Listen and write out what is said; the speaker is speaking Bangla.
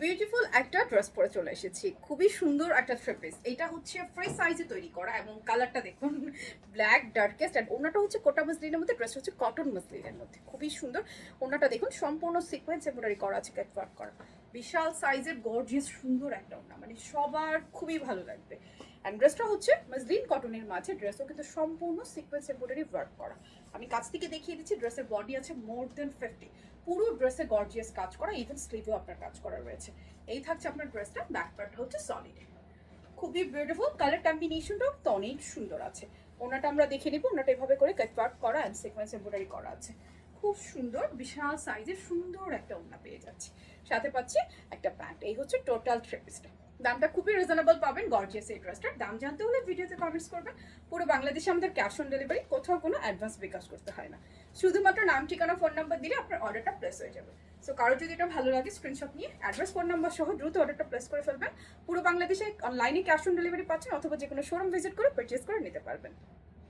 বিউটিফুল একটা ড্রেস পরে চলে এসেছি, খুবই সুন্দর একটা থ্রি পিস। এটা হচ্ছে ফ্রি সাইজে তৈরি করা এবং কালারটা দেখুন ব্ল্যাক ডার্কেস্ট। অ্যান্ড ওনাটা হচ্ছে কোটা মসলিনের মধ্যে, ড্রেস হচ্ছে কটন মসলিনের মধ্যে, খুবই সুন্দর। ওনাটা দেখুন সম্পূর্ণ সিকোয়েন্স এমব্রয়ডারি করা আছে, কাট ওয়ার্ক করা, বিশাল সাইজের গর্জিয়াস সুন্দর একটা ওনা, মানে সবার খুবই ভালো লাগবে। অ্যান্ড ড্রেসটা হচ্ছে মসলিন কটনের মাঝে, ড্রেসও কিন্তু সম্পূর্ণ সিকোয়েন্স এমব্রয়ডারি ওয়ার্ক করা। আমি কাছ থেকে দেখিয়ে দিচ্ছি, ড্রেসের বডি আছে মোর দেন 50, পুরো ড্রেসে গর্জিয়াস কাজ করা, ইভেন স্লিভেও আপনার কাজ করা রয়েছে। এই থাকছে আপনার ড্রেসটা, ব্যাক পার্টটা হচ্ছে সলিড, খুবই বিউটিফুল। কালার কম্বিনেশনটাও তো অনেক সুন্দর আছে। ওনাটা আমরা দেখে নিব, ওনাটা এভাবে করে কাট ওয়ার্ক করা অ্যান্ড সিকোয়েন্স এমব্রয়ডারি করা আছে, খুব সুন্দর বিশাল সাইজের সুন্দর একটা ওড়না পেয়ে যাচ্ছি। সাথে পাচ্ছি একটা প্যান্ট। এই হচ্ছে টোটাল থ্রি পিসটা। দামটা খুবই রিজনেবল পাবেন গর্জিয়াস এই ড্রেসটার। দাম জানতে হলে ভিডিওতে কমেন্টস করবেন। পুরো বাংলাদেশে আমাদের ক্যাশ অন ডেলিভারি, কোথাও কোনো অ্যাডভান্স বিকাশ করতে হয় না, শুধুমাত্র নাম ঠিকানা ফোন নাম্বার দিলে আপনার অর্ডারটা প্লেস হয়ে যাবে। সো কারো যদি এটা ভালো লাগে স্ক্রিনশট নিয়ে অ্যাড্রেস ফোন নাম্বার সহ দ্রুত অর্ডারটা প্লেস করে ফেলবেন। পুরো বাংলাদেশে অনলাইনে ক্যাশ অন ডেলিভারি পাচ্ছেন, অথবা যে কোনো শোরুম ভিজিট করে পারচেস করে নিতে পারবেন।